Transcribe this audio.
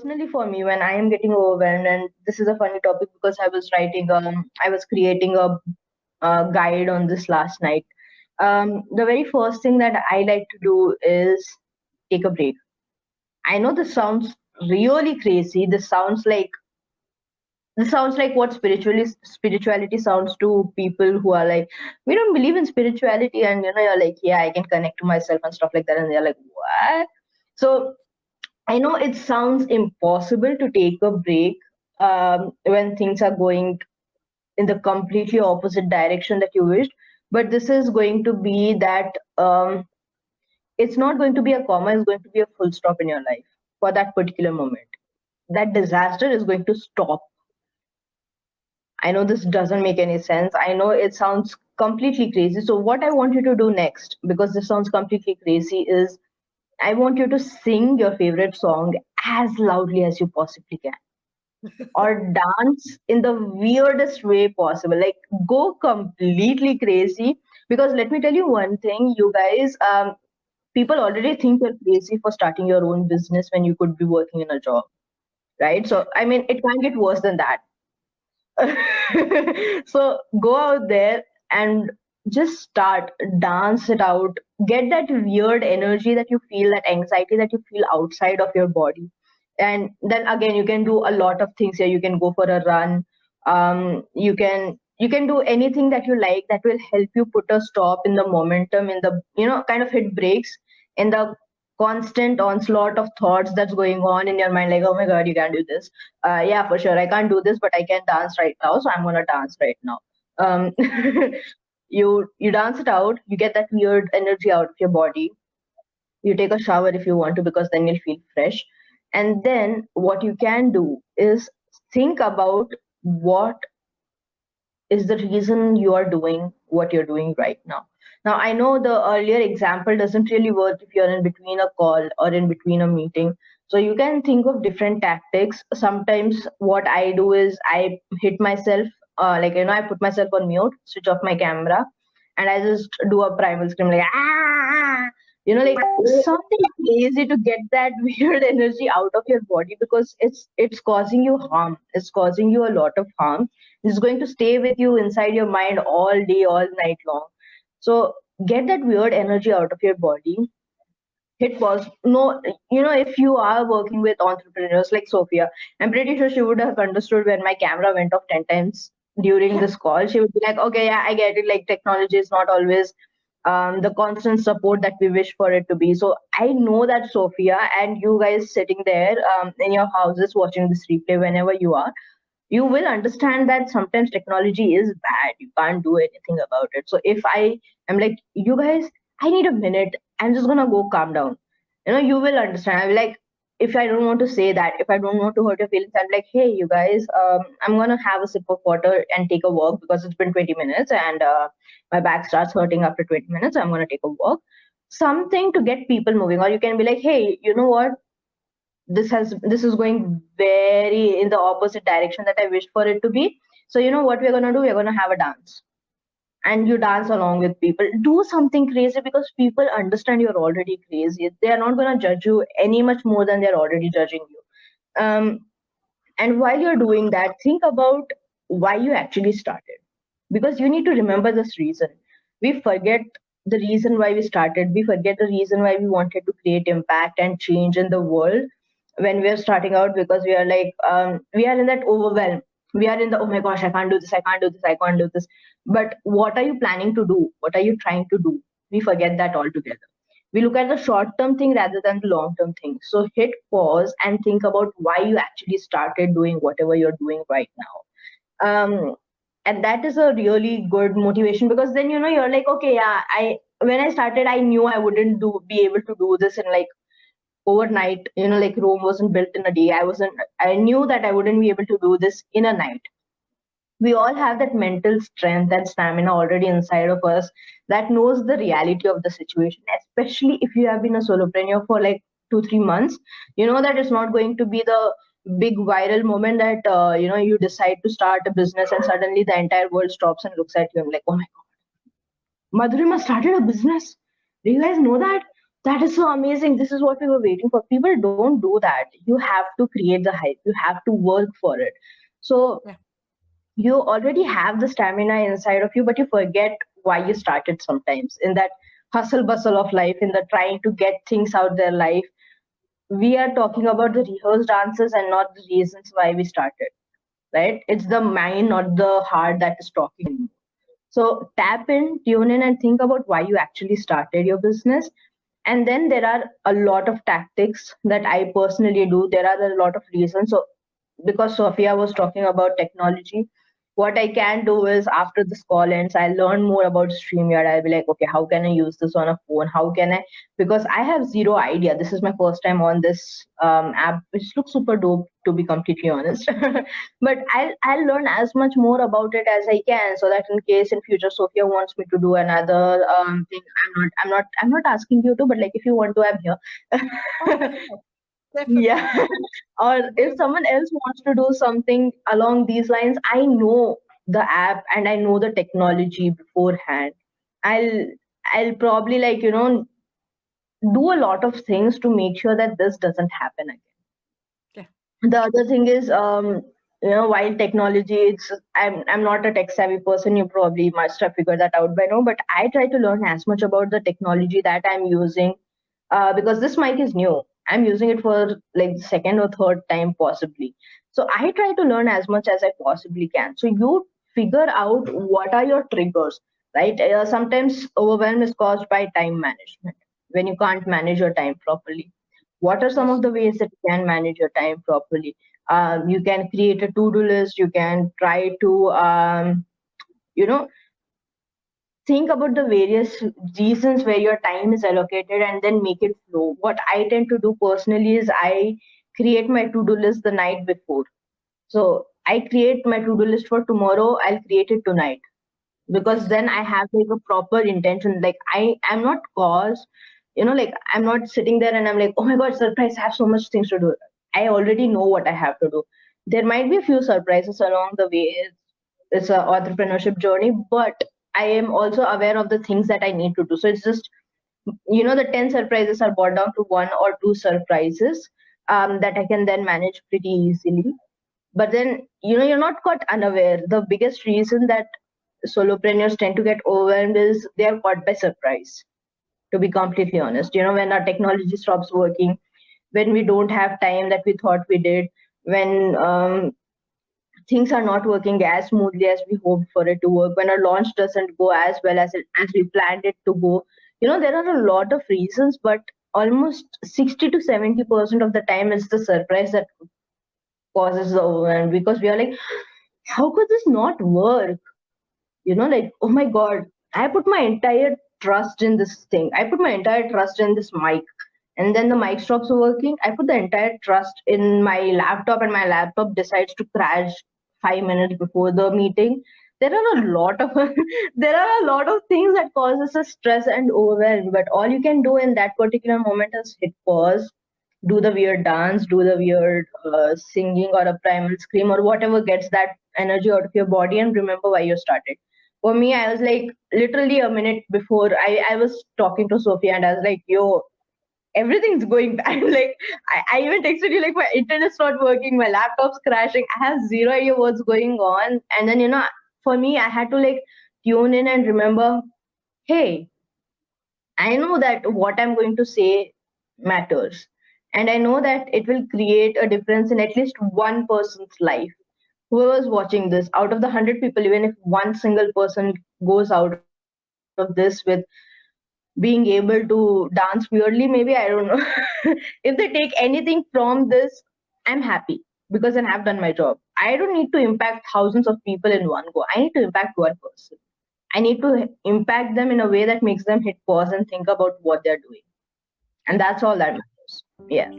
personally for me, when I am getting overwhelmed, and this is a funny topic because I was creating a guide on this last night. The very first thing that I like to do is take a break. I know this sounds really crazy. This sounds like what spirituality sounds to people who are like, we don't believe in spirituality, and you're like, yeah, I can connect to myself and stuff like that, and they're like, what? So I know it sounds impossible to take a break when things are going in the completely opposite direction that you wished, but this is going to be that it's not going to be a comma, it's going to be a full stop in your life for that particular moment. That disaster is going to stop. I know this doesn't make any sense. I know it sounds completely crazy. So, what I want you to do next, because this sounds completely crazy, is I want you to sing your favorite song as loudly as you possibly can, or dance in the weirdest way possible. Like, go completely crazy. Because let me tell you one thing, you guys, people already think you're crazy for starting your own business when you could be working in a job, right? So, I mean, it can't get worse than that. So go out there and just start, dance it out, get that weird energy that you feel, that anxiety that you feel outside of your body. And then again, you can do a lot of things here. You can go for a run. You can do anything that you like that will help you put a stop in the momentum, in the kind of hit breaks in the constant onslaught of thoughts that's going on in your mind, like, oh my god, you can't do this. Yeah, for sure, I can't do this, but I can dance right now, so I'm gonna dance right now. um, you dance it out, you get that weird energy out of your body, you take a shower if you want to, because then you'll feel fresh. And then what you can do is think about what is the reason you are doing what you're doing right now. Now, I know the earlier example doesn't really work if you're in between a call or in between a meeting. So you can think of different tactics. Sometimes what I do is I hit myself, I put myself on mute, switch off my camera, and I just do a primal scream like, ah, like something crazy to get that weird energy out of your body, because it's causing you harm. It's causing you a lot of harm. It's going to stay with you inside your mind all day, all night long. So get that weird energy out of your body. Hit pause. No, if you are working with entrepreneurs like Sophia, I'm pretty sure she would have understood when my camera went off 10 times during this call. She would be like, okay, yeah, I get it. Like, technology is not always the constant support that we wish for it to be. So I know that, Sophia, and you guys sitting there in your houses watching this replay whenever you will understand that sometimes technology is bad. You can't do anything about it. So if I am like, you guys, I need a minute, I'm just gonna go calm down. You will understand. I'm like, if I don't want to say that, if I don't want to hurt your feelings, I'm like, hey, you guys, I'm gonna have a sip of water and take a walk because it's been 20 minutes and my back starts hurting after 20 minutes. I'm gonna take a walk. Something to get people moving. Or you can be like, hey, you know what? This is going very in the opposite direction that I wished for it to be. So you know what we're gonna do? We're gonna have a dance, and you dance along with people. Do something crazy, because people understand you're already crazy. They are not gonna judge you any much more than they're already judging you. Um, and while you're doing that, think about why you actually started, because you need to remember this reason. We forget the reason why we started. We forget the reason why we wanted to create impact and change in the world when we are starting out, because we are like, we are in that overwhelm. We are in the, oh my gosh, I can't do this, I can't do this, I can't do this. But what are you planning to do? What are you trying to do? We forget that altogether. We look at the short term thing rather than the long term thing. So hit pause and think about why you actually started doing whatever you're doing right now. And that is a really good motivation, because then you're like, okay, yeah, I when I started, I knew I wouldn't be able to do this in like overnight. Like, Rome wasn't built in a day. I knew that I wouldn't be able to do this in a night. We all have that mental strength and stamina already inside of us that knows the reality of the situation, especially if you have been a solopreneur for like 2-3 months. You know that it's not going to be the big viral moment that you decide to start a business and suddenly the entire world stops and looks at you and like, oh my god, Madhurima started a business. Do you guys know that? That is so amazing. This is what we were waiting for. People don't do that. You have to create the hype. You have to work for it. So Yeah. you already have the stamina inside of you, but you forget why you started sometimes in that hustle bustle of life, in the trying to get things out their life. We are talking about the rehearsed answers and not the reasons why we started, right? It's the mind, not the heart, that is talking. So tap in, tune in, and think about why you actually started your business. And then there are a lot of tactics that I personally do. There are a lot of reasons. So because Sophia was talking about technology, what I can do is after this call ends, I learn more about StreamYard. I'll be like, okay, how can I use this on a phone? How can I? Because I have zero idea. This is my first time on this app, which looks super dope, to be completely honest. But I'll learn as much more about it as I can, so that in case in future Sophia wants me to do another thing, I'm not asking you to, but like if you want to, I'm Oh, here. definitely. Yeah. Or if You, someone else wants to do something along these lines, I know the app and I know the technology beforehand. i'll I'll probably, like, do a lot of things to make sure that this doesn't happen again. yeah. The other thing is, while technology, I'm not a tech savvy person, you probably must have figured that out by now, but I try to learn as much about the technology that I'm using, because this mic is new. I'm using it for like the second or third time possibly. So I try to learn as much as I possibly can. So you figure out what are your triggers, right? Sometimes overwhelm is caused by time management, when you can't manage your time properly. What are some Yes. of the ways that you can manage your time properly? You can create a to-do list. You can try to you know think about the various reasons where your time is allocated and then make it flow. What I tend to do personally is I create my to-do list the night before. So I create my to-do list for tomorrow. I'll create it tonight, because Yes. then I have like a proper intention. Like I am not cause, like I'm not sitting there and I'm like, oh my god, surprise! I have so much things to do. I already know what I have to do. There might be a few surprises along the way. It's a entrepreneurship journey, but I am also aware of the things that I need to do. So it's just, the 10 surprises are brought down to one or two surprises, that I can then manage pretty easily. But then, you're not caught unaware. The biggest reason that solopreneurs tend to get overwhelmed is they are caught by surprise, to be completely honest. When our technology stops working, when we don't have time that we thought we did, when things are not working as smoothly as we hoped for it to work, when our launch doesn't go as well as we planned it to go. There are a lot of reasons, but almost 60 to 70% of the time it's the surprise that causes the overwhelm, because we are like, how could this not work? Like, oh my god, I put my entire trust in this thing. I put my entire trust in this mic, and then the mic stops working. I put the entire trust in my laptop, and my laptop decides to crash 5 minutes before the meeting. There are a lot of there are a lot of things that causes us stress and overwhelm, but all you can do in that particular moment is hit pause, do the weird dance, do the weird singing or a primal scream or whatever gets that energy out of your body, and remember why you started. For me, I was like, literally a minute before, I was talking to Sophia and I was like, yo, everything's going bad. Like, I even texted you, like, my internet's not working, my laptop's crashing. I have zero idea what's going on. And then, for me, I had to like tune in and remember, hey, I know that what I'm going to say matters. And I know that it will create a difference in at least one person's life. Whoever's watching this, out of the 100 people, even if one single person goes out of this with being able to dance weirdly, maybe, I don't know. If they take anything from this, I'm happy, because then I've done my job. I don't need to impact thousands of people in one go. I need to impact one person. I need to impact them in a way that makes them hit pause and think about what they're doing. And Yeah. that's all that matters. Yeah.